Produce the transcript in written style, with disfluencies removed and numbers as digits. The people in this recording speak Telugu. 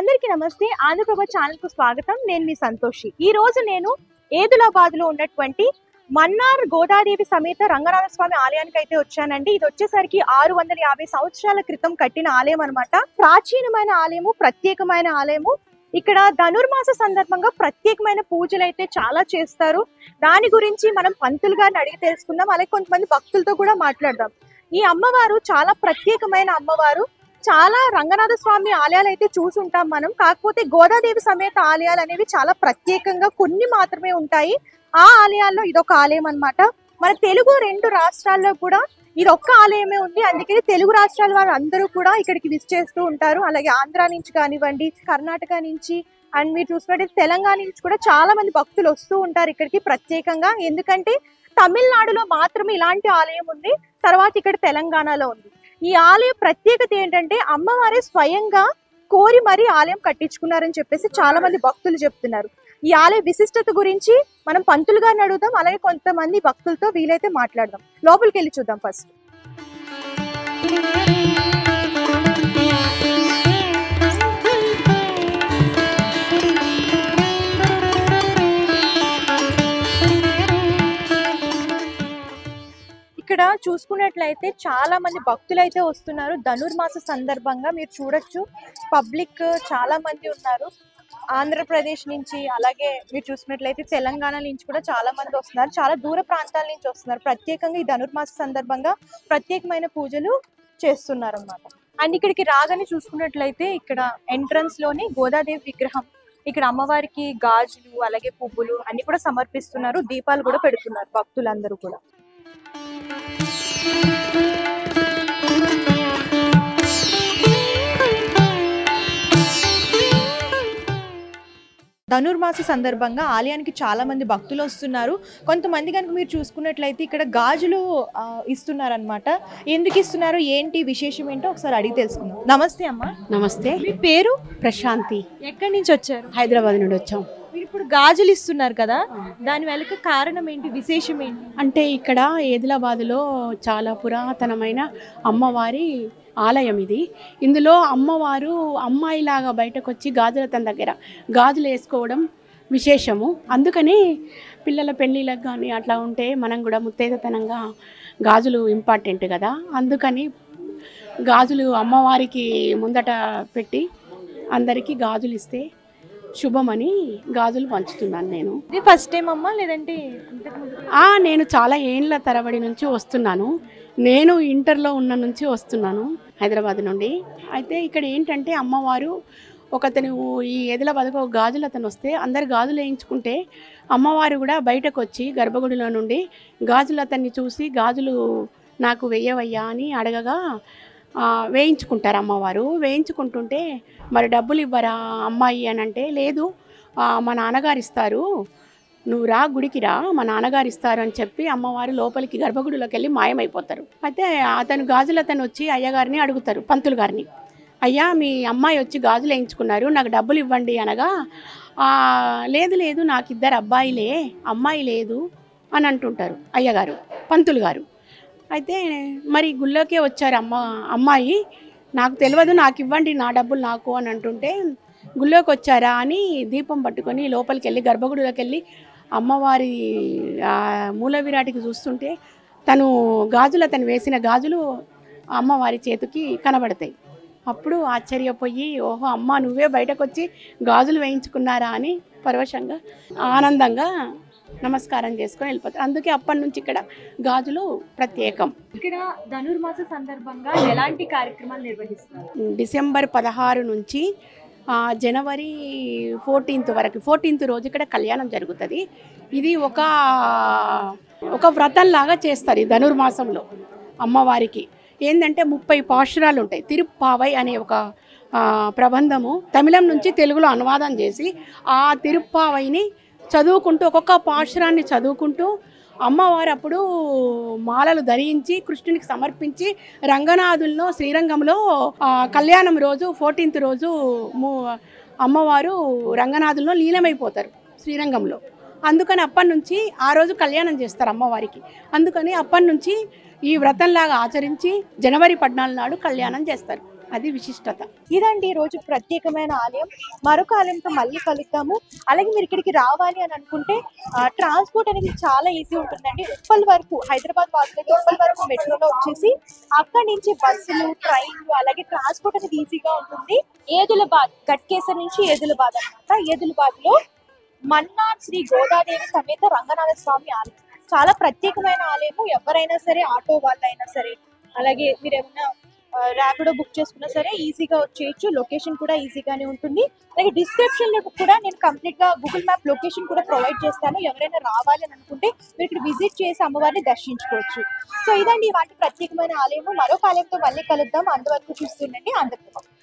అందరికీ నమస్తే. ఆంధ్రప్రభ ఛానల్ కు స్వాగతం. నేను మీ సంతోషి. ఈ రోజు నేను ఏదులాబాద్ లో ఉన్నటువంటి మన్నార్ గోదాదేవి సమేత రంగనాథ స్వామి ఆలయానికి అయితే వచ్చానండి. ఇది వచ్చేసరికి 650 సంవత్సరాల క్రితం కట్టిన ఆలయం అన్నమాట. ప్రాచీనమైన ఆలయము, ప్రత్యేకమైన ఆలయము. ఇక్కడ ధనుర్మాస సందర్భంగా ప్రత్యేకమైన పూజలు అయితే చాలా చేస్తారు. దాని గురించి మనం పంతులు గారిని అడిగి తెలుసుకుందాం. అలాగే కొంతమంది భక్తులతో కూడా మాట్లాడదాం. ఈ అమ్మవారు చాలా ప్రత్యేకమైన అమ్మవారు. చాలా రంగనాథ స్వామి ఆలయాలు అయితే చూసుంటాం మనం. కాకపోతే గోదాదేవి సమేత ఆలయాలు అనేవి చాలా ప్రత్యేకంగా కొన్ని మాత్రమే ఉంటాయి. ఆ ఆలయాల్లో ఇదొక ఆలయం అన్నమాట. మన తెలుగు 2 రాష్ట్రాల్లో కూడా ఇది ఒక్క ఆలయమే ఉంది. అందుకని తెలుగు రాష్ట్రాల వారు అందరూ కూడా ఇక్కడికి విజిట్ చేస్తూ ఉంటారు. అలాగే ఆంధ్ర నుంచి కానివ్వండి, కర్ణాటక నుంచి, అండ్ మీరు చూసినట్టయితే తెలంగాణ నుంచి కూడా చాలా మంది భక్తులు వస్తూ ఉంటారు ఇక్కడికి ప్రత్యేకంగా. ఎందుకంటే తమిళనాడులో మాత్రమే ఇలాంటి ఆలయం ఉంది, తర్వాత ఇక్కడ తెలంగాణలో ఉంది. ఈ ఆలయ ప్రత్యేకత ఏంటంటే అమ్మవారే స్వయంగా కోరి మరీ ఆలయం కట్టించుకున్నారని చెప్పేసి చాలా మంది భక్తులు చెప్తున్నారు. ఈ ఆలయ విశిష్టత గురించి మనం పంతులు గారిని అడుగుదాం. అలాగే కొంతమంది భక్తులతో వీలైతే మాట్లాడదాం. లోపలికి వెళ్ళి చూద్దాం ఫస్ట్. ఇక్కడ చూసుకున్నట్లయితే చాలా మంది భక్తులు అయితే వస్తున్నారు. ధనుర్మాస సందర్భంగా మీరు చూడొచ్చు, పబ్లిక్ చాలా మంది ఉన్నారు. ఆంధ్రప్రదేశ్ నుంచి, అలాగే మీరు చూసినట్లయితే తెలంగాణ నుంచి కూడా చాలా మంది వస్తున్నారు. చాలా దూర ప్రాంతాల నుంచి వస్తున్నారు. ప్రత్యేకంగా ఈ ధనుర్మాస సందర్భంగా ప్రత్యేకమైన పూజలు చేస్తున్నారు అన్నమాట. అండ్ ఇక్కడికి రాగానే చూసుకున్నట్లయితే ఇక్కడ ఎంట్రన్స్ లోనే గోదాదేవి విగ్రహం, ఇక్కడ అమ్మవారికి గాజులు అలాగే పువ్వులు అన్ని కూడా సమర్పిస్తున్నారు. దీపాలు కూడా పెడుతున్నారు భక్తులందరూ కూడా. ధనుర్మాస సందర్భంగా ఆలయానికి చాలా మంది భక్తులు వస్తున్నారు. కొంతమంది కనుక మీరు చూసుకున్నట్లయితే ఇక్కడ గాజులు ఇస్తున్నారు అనమాట. ఎందుకు ఇస్తున్నారు, ఏంటి విశేషం ఏంటో ఒకసారి అడిగి తెలుసుకుందాం. నమస్తే అమ్మ. నమస్తే. మీ పేరు? ప్రశాంతి. ఎక్కడి నుంచి వచ్చారు? హైదరాబాద్ నుండి వచ్చాం. మీరు ఇప్పుడు గాజులు ఇస్తున్నారు కదా, దాని వెనుక కారణం ఏంటి, విశేషం ఏంటి? అంటే ఇక్కడ ఏదిలాబాద్లో చాలా పురాతనమైన అమ్మవారి ఆలయం ఇది. ఇందులో అమ్మవారు అమ్మాయిలాగా బయటకు వచ్చి గాజుల తన దగ్గర గాజులు వేసుకోవడం విశేషము. అందుకని పిల్లల పెళ్ళిళ్ళకి కానీ అట్లా ఉంటే మనం కూడా ముత్తైదతనంగా గాజులు ఇంపార్టెంట్ కదా, అందుకని గాజులు అమ్మవారికి ముందట పెట్టి అందరికీ గాజులు ఇస్తే శుభమని గాజులు పంచుతున్నాను నేను. ఇది ఫస్ట్ టైం అమ్మా, లేదంటే నేను చాలా ఏండ్ల తరబడి నుంచి వస్తున్నాను. నేను ఇంటర్లో ఉన్న నుంచి వస్తున్నాను హైదరాబాద్ నుండి. అయితే ఇక్కడ ఏంటంటే అమ్మవారు ఒకతను ఈ ఏదిలాబాద్కు ఒక గాజులు అతను వస్తే అందరు గాజులు వేయించుకుంటే అమ్మవారు కూడా బయటకు వచ్చి గర్భగుడిలో నుండి గాజులు అతన్ని చూసి గాజులు నాకు వెయ్యవయ్యా అని అడగగా వేయించుకుంటారు అమ్మవారు. వేయించుకుంటుంటే మరి డబ్బులు ఇవ్వరా అమ్మాయి అని అంటే, లేదు మా నాన్నగారు ఇస్తారు, నువ్వు రా గుడికి రా, మా నాన్నగారు ఇస్తారు అని చెప్పి అమ్మవారు లోపలికి గర్భగుడిలోకి వెళ్ళి మాయమైపోతారు. అయితే అతను గాజులు అతను వచ్చి అయ్యగారిని అడుగుతారు, పంతులు గారిని, అయ్యా మీ అమ్మాయి వచ్చి గాజులు వేయించుకున్నారు, నాకు డబ్బులు ఇవ్వండి అనగా, లేదు లేదు నాకు 2 అబ్బాయిలే, అమ్మాయి లేదు అని అంటుంటారు అయ్యగారు, పంతులు గారు. అయితే మరి గుళ్ళోకే వచ్చారు అమ్మాయి, నాకు తెలియదు, నాకు ఇవ్వండి నా డబ్బులు నాకు అని అంటుంటే, గుళ్ళోకి వచ్చారా అని దీపం పట్టుకొని లోపలికి వెళ్ళి గర్భగుడిలోకి వెళ్ళి అమ్మవారి మూల విరాటికి చూస్తుంటే తను వేసిన గాజులు అమ్మవారి చేతికి కనబడతాయి. అప్పుడు ఆశ్చర్యపోయి, ఓహో అమ్మ నువ్వే బయటకు వచ్చి గాజులు వేయించుకున్నారా అని పరవశంగా ఆనందంగా నమస్కారం చేసుకొని వెళ్ళిపోతారు. అందుకే అప్పటి నుంచి ఇక్కడ గాజులు ప్రత్యేకం. ఇక్కడ ధనుర్మాస సందర్భంగా ఎలాంటి కార్యక్రమాలు నిర్వహిస్తారు? డిసెంబర్ 16 నుంచి జనవరి 14th వరకు, 14th రోజు ఇక్కడ కళ్యాణం జరుగుతుంది. ఇది ఒక వ్రతంలాగా చేస్తారు ఈ ధనుర్మాసంలో. అమ్మవారికి ఏంటంటే 30 పాశురాలు ఉంటాయి. తిరుప్పావై అనే ఒక ప్రబంధము తమిళం నుంచి తెలుగులో అనువాదం చేసి ఆ తిరుప్పావైని చదువుకుంటూ ఒక్కొక్క పాశురాన్ని చదువుకుంటూ అమ్మవారు అప్పుడు మాలలు ధరించి కృష్ణునికి సమర్పించి రంగనాథుల్లో శ్రీరంగంలో కళ్యాణం రోజు 14th రోజు అమ్మవారు రంగనాథుల్లో లీనమైపోతారు శ్రీరంగంలో. అందుకని అప్పటి నుంచి ఆ రోజు కళ్యాణం చేస్తారు అమ్మవారికి. అందుకని అప్పటి నుంచి ఈ వ్రతంలాగా ఆచరించి జనవరి 14 నాడు కళ్యాణం చేస్తారు అది విశిష్టత. ఇదండి ఈ రోజు ప్రత్యేకమైన ఆలయం. మరొక ఆలయంతో మళ్ళీ కలుద్దాము. అలాగే మీరు ఇక్కడికి రావాలి అని అనుకుంటే ట్రాన్స్పోర్ట్ అనేది చాలా ఈజీ ఉంటుందండి. ఉప్పల్ వరకు, హైదరాబాద్ వాసులకి ఉప్పల్ వరకు మెట్రోలో వచ్చేసి అక్కడి నుంచి బస్సులు, ట్రైన్లు, అలాగే ట్రాన్స్పోర్ట్ అనేది ఈజీగా ఉంటుంది. ఏదులబాద్, గట్కేసర్ నుంచి ఏదులబాద్ అనమాట. ఏదులబాద్ లో మన్నార్ శ్రీ గోదాదేవి సమేత రంగనాథ స్వామి ఆలయం. చాలా ప్రత్యేకమైన ఆలయము. ఎవరైనా సరే, ఆటో వాళ్ళైనా సరే, అలాగే మీరు ఏమైనా ర్యాపిడో బుక్ చేసుకున్నా సరే ఈజీగా వచ్చేయచ్చు. లొకేషన్ కూడా ఈజీగానే ఉంటుంది. అలాగే డిస్క్రిప్షన్ లో కూడా నేను కంప్లీట్ గా గూగుల్ మ్యాప్ లొకేషన్ కూడా ప్రొవైడ్ చేస్తాను. ఎవరైనా రావాలి అని అనుకుంటే మీరు ఇక్కడ విజిట్ చేసి అమ్మవారిని దర్శించుకోవచ్చు. సో ఇదండి వాటి ప్రత్యేకమైన ఆలయము. మరొక ఆలయంతో మళ్ళీ కలుద్దాం. అంతవరకు చూస్తుండండి ఆంధ్రప్రదేశ్.